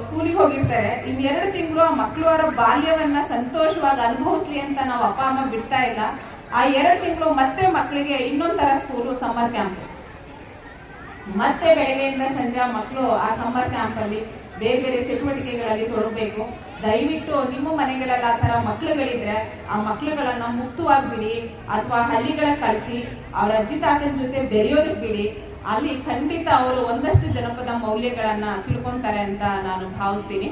ಸ್ಕೂಲಿಗೆ ಹೋಗಿರ್ತಾರೆ, ಇನ್ 2 ತಿಂಗಳು ಆ ಮಕ್ಕಳು ಅವರ ಬಾಲ್ಯವನ್ನ ಸಂತೋಷವಾಗಿ ಅನುಭವಿಸ್ಲಿ ಅಂತ ನಾವು ಅಪ್ಪ ಅಮ್ಮ ಬಿಡ್ತಾ ಇಲ್ಲ. ಆ 2 ತಿಂಗಳು ಮತ್ತೆ ಮಕ್ಕಳಿಗೆ ಇನ್ನೊಂಥರ ಸ್ಕೂಲು, ಸಮ್ಮರ್ ಕ್ಯಾಂಪ್. ಮತ್ತೆ ಬೆಳಗ್ಗೆಯಿಂದ ಸಂಜೆ ಮಕ್ಕಳು ಆ ಸಮ್ಮರ್ ಕ್ಯಾಂಪ್ ಅಲ್ಲಿ ಬೇರೆ ಬೇರೆ ಚಟುವಟಿಕೆಗಳಲ್ಲಿ ತೊಡಗಬೇಕು. ದಯವಿಟ್ಟು ನಿಮ್ಮ ಮನೆಗಳಲ್ಲಿ ಆ ತರ ಮಕ್ಕಳುಗಳಿದ್ರೆ ಆ ಮಕ್ಕಳುಗಳನ್ನ ಮುಕ್ತವಾಗಿ ಬಿಡಿ, ಅಥವಾ ಹಳ್ಳಿಗಳ ಕಳಿಸಿ ಅವ್ರ ಅಜ್ಜಿ ತಾತನ ಜೊತೆ ಬೆರೆಯೋದಕ್ಕೆ ಬಿಡಿ. ಅಲ್ಲಿ ಖಂಡಿತ ಅವರು ಒಂದಷ್ಟು ಜನಪದ ಮೌಲ್ಯಗಳನ್ನ ತಿಳ್ಕೊಂತಾರೆ ಅಂತ ನಾನು ಭಾವಿಸ್ತೀನಿ.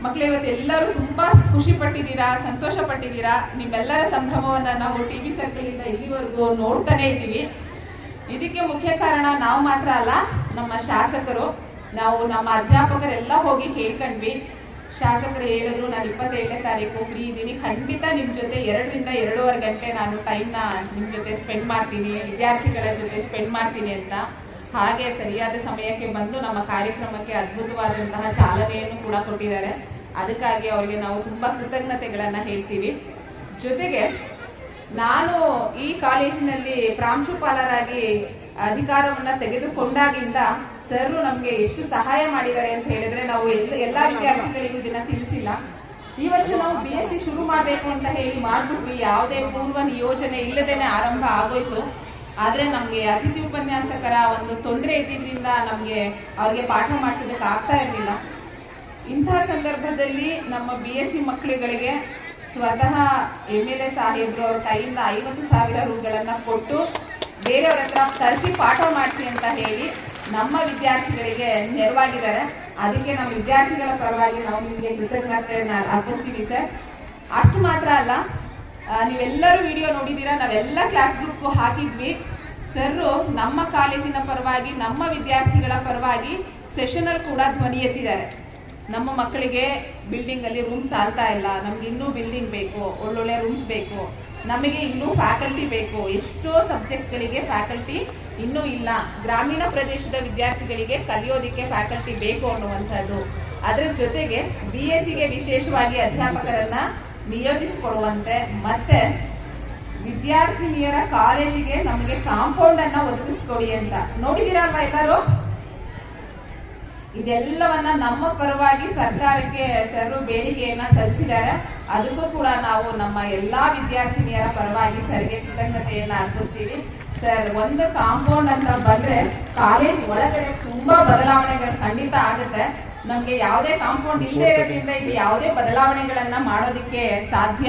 ಮಕ್ಕಳು, ಇವತ್ತು ಎಲ್ಲರೂ ತುಂಬಾ ಖುಷಿ ಪಟ್ಟಿದ್ದೀರಾ, ಸಂತೋಷ ಪಟ್ಟಿದ್ದೀರಾ. ನಿಮ್ಮೆಲ್ಲರ ಸಂಭ್ರಮವನ್ನ ನಾವು ಟಿವಿ ಸರ್ಕಲ್ ಇಂದ ಇಲ್ಲಿವರೆಗೂ ನೋಡ್ತಾನೆ ಇದ್ದೀವಿ. ಇದಕ್ಕೆ ಮುಖ್ಯ ಕಾರಣ ನಾವು ಮಾತ್ರ ಅಲ್ಲ, ನಮ್ಮ ಶಾಸಕರು, ನಾವು ನಮ್ಮ ಅಧ್ಯಾಪಕರೆಲ್ಲ ಹೋಗಿ ಕೇಳ್ಕೊಂಡ್ವಿ. ಶಾಸಕರು ಹೇಳಿದ್ರು, ನಾನು 27ನೇ ತಾರೀಕು ಫ್ರೀ ಇದ್ದೀನಿ, ಖಂಡಿತ ನಿಮ್ ಜೊತೆ 2 ರಿಂದ 2.5 ಗಂಟೆ ನಾನು ಟೈಮ್ನ ನಿಮ್ ಜೊತೆ ಸ್ಪೆಂಡ್ ಮಾಡ್ತೀನಿ, ವಿದ್ಯಾರ್ಥಿಗಳ ಜೊತೆ ಸ್ಪೆಂಡ್ ಮಾಡ್ತೀನಿ ಅಂತ. ಹಾಗೆ ಸರಿಯಾದ ಸಮಯಕ್ಕೆ ಬಂದು ನಮ್ಮ ಕಾರ್ಯಕ್ರಮಕ್ಕೆ ಅದ್ಭುತವಾದಂತಹ ಚಾಲನೆಯನ್ನು ಕೂಡ ಕೊಟ್ಟಿದ್ದಾರೆ. ಅದಕ್ಕಾಗಿ ಅವರಿಗೆ ನಾವು ತುಂಬಾ ಕೃತಜ್ಞತೆಗಳನ್ನ ಹೇಳ್ತೀವಿ. ಜೊತೆಗೆ ನಾನು ಈ ಕಾಲೇಜಿನಲ್ಲಿ ಪ್ರಾಂಶುಪಾಲರಾಗಿ ಅಧಿಕಾರವನ್ನ ತೆಗೆದುಕೊಂಡಾಗಿಂದ ಸರ್ ನಮ್ಗೆ ಎಷ್ಟು ಸಹಾಯ ಮಾಡಿದ್ದಾರೆ ಅಂತ ಹೇಳಿದ್ರೆ ನಾವು ಎಲ್ಲಾ ವಿದ್ಯಾರ್ಥಿಗಳಿಗೂ ದಿನ ತಿಳಿಸಿಲ್ಲ. ಈ ವರ್ಷ ನಾವು BSc ಶುರು ಮಾಡ್ಬೇಕು ಅಂತ ಹೇಳಿ ಮಾಡ್ಬಿಟ್ವಿ, ಯಾವುದೇ ಪೂರ್ವ ನಿಯೋಜನೆ ಇಲ್ಲದೇನೆ ಆರಂಭ ಆಗೋಯ್ತು. ಆದ್ರೆ ನಮ್ಗೆ ಅತಿಥಿ ಉಪನ್ಯಾಸಕರ ಒಂದು ತೊಂದರೆ ಇದ್ದಿದ್ರಿಂದ ನಮ್ಗೆ ಅವ್ರಿಗೆ ಪಾಠ ಮಾಡಿಸೋದಕ್ಕೆ ಆಗ್ತಾ ಇರಲಿಲ್ಲ. ಇಂತಹ ಸಂದರ್ಭದಲ್ಲಿ ನಮ್ಮ BSc ಮಕ್ಕಳುಗಳಿಗೆ ಸ್ವತಃ MLA ಸಾಹೇಬ್ರು ಅವ್ರ ಕೈಯಿಂದ 50,000 ರೂಗಳನ್ನ ಕೊಟ್ಟು ಬೇರೆಯವ್ರ ಹತ್ರ ತರಿಸಿ ಪಾಠ ಮಾಡಿಸಿ ಅಂತ ಹೇಳಿ ನಮ್ಮ ವಿದ್ಯಾರ್ಥಿಗಳಿಗೆ ನೆರವಾಗಿದ್ದಾರೆ. ಅದಕ್ಕೆ ನಮ್ಮ ವಿದ್ಯಾರ್ಥಿಗಳ ಪರವಾಗಿ ನಾವು ನಿಮಗೆ ಕೃತಜ್ಞತೆಯನ್ನು ಅರ್ಪಿಸ್ತೀವಿ ಸರ್. ಅಷ್ಟು ಮಾತ್ರ ಅಲ್ಲ, ನೀವೆಲ್ಲರೂ ವಿಡಿಯೋ ನೋಡಿದ್ದೀರಾ, ನಾವೆಲ್ಲ ಕ್ಲಾಸ್ ಗ್ರೂಪ್ ಹಾಕಿದ್ವಿ. ಸರ್ ನಮ್ಮ ಕಾಲೇಜಿನ ಪರವಾಗಿ, ನಮ್ಮ ವಿದ್ಯಾರ್ಥಿಗಳ ಪರವಾಗಿ ಸೆಷನಲ್ಲಿ ಕೂಡ ಧ್ವನಿ ಎತ್ತಿದ್ದಾರೆ. ನಮ್ಮ ಮಕ್ಕಳಿಗೆ ಬಿಲ್ಡಿಂಗ್ ಅಲ್ಲಿ ರೂಮ್ಸ್ ಸಾಲ್ತಾ ಇಲ್ಲ, ನಮ್ಗೆ ಇನ್ನೂ ಬಿಲ್ಡಿಂಗ್ ಬೇಕು, ಒಳ್ಳೊಳ್ಳೆ ರೂಮ್ಸ್ ಬೇಕು, ನಮಗೆ ಇನ್ನೂ ಫ್ಯಾಕಲ್ಟಿ ಬೇಕು, ಎಷ್ಟೋ ಸಬ್ಜೆಕ್ಟ್ಗಳಿಗೆ ಫ್ಯಾಕಲ್ಟಿ ಇನ್ನೂ ಇಲ್ಲ, ಗ್ರಾಮೀಣ ಪ್ರದೇಶದ ವಿದ್ಯಾರ್ಥಿಗಳಿಗೆ ಕಲಿಯೋದಿಕ್ಕೆ ಫ್ಯಾಕಲ್ಟಿ ಬೇಕು ಅನ್ನುವಂಥದ್ದು. ಅದರ ಜೊತೆಗೆ BScಗೆ ವಿಶೇಷವಾಗಿ ಅಧ್ಯಾಪಕರನ್ನ ನಿಯೋಜಿಸಿಕೊಡುವಂತೆ, ಮತ್ತೆ ವಿದ್ಯಾರ್ಥಿನಿಯರ ಕಾಲೇಜಿಗೆ ನಮಗೆ ಕಾಂಪೌಂಡ್ ಅನ್ನ ಒದಗಿಸ್ಕೊಡಿ ಅಂತ. ನೋಡಿದಿರಲ್ವಾ ಎಲ್ಲರೂ? ಇದೆಲ್ಲವನ್ನ ನಮ್ಮ ಪರವಾಗಿ ಸರ್ಕಾರಕ್ಕೆ ಸರ್ ಬೇಡಿಕೆಯನ್ನ ಸಲ್ಲಿಸಿದ್ದಾರೆ. ಅದಕ್ಕೂ ಕೂಡ ನಾವು ನಮ್ಮ ಎಲ್ಲಾ ವಿದ್ಯಾರ್ಥಿನಿಯರ ಪರವಾಗಿ ಸರ್ಗೆ ಕೃತಜ್ಞತೆಯನ್ನ ಅರ್ಪಿಸ್ತೀವಿ. ಸರ್, ಒಂದು ಕಾಂಪೌಂಡ್ ಅಂತ ಬಂದ್ರೆ ಕಾಲೇಜ್ ಒಳಗಡೆ ತುಂಬಾ ಬದಲಾವಣೆಗಳು ಖಂಡಿತ ಆಗುತ್ತೆ. ನಮ್ಗೆ ಯಾವುದೇ ಕಾಂಪೌಂಡ್ ಇಲ್ಲದೆ ಇರೋದ್ರಿಂದ ಇಲ್ಲಿ ಯಾವುದೇ ಬದಲಾವಣೆಗಳನ್ನ ಮಾಡೋದಕ್ಕೆ ಸಾಧ್ಯ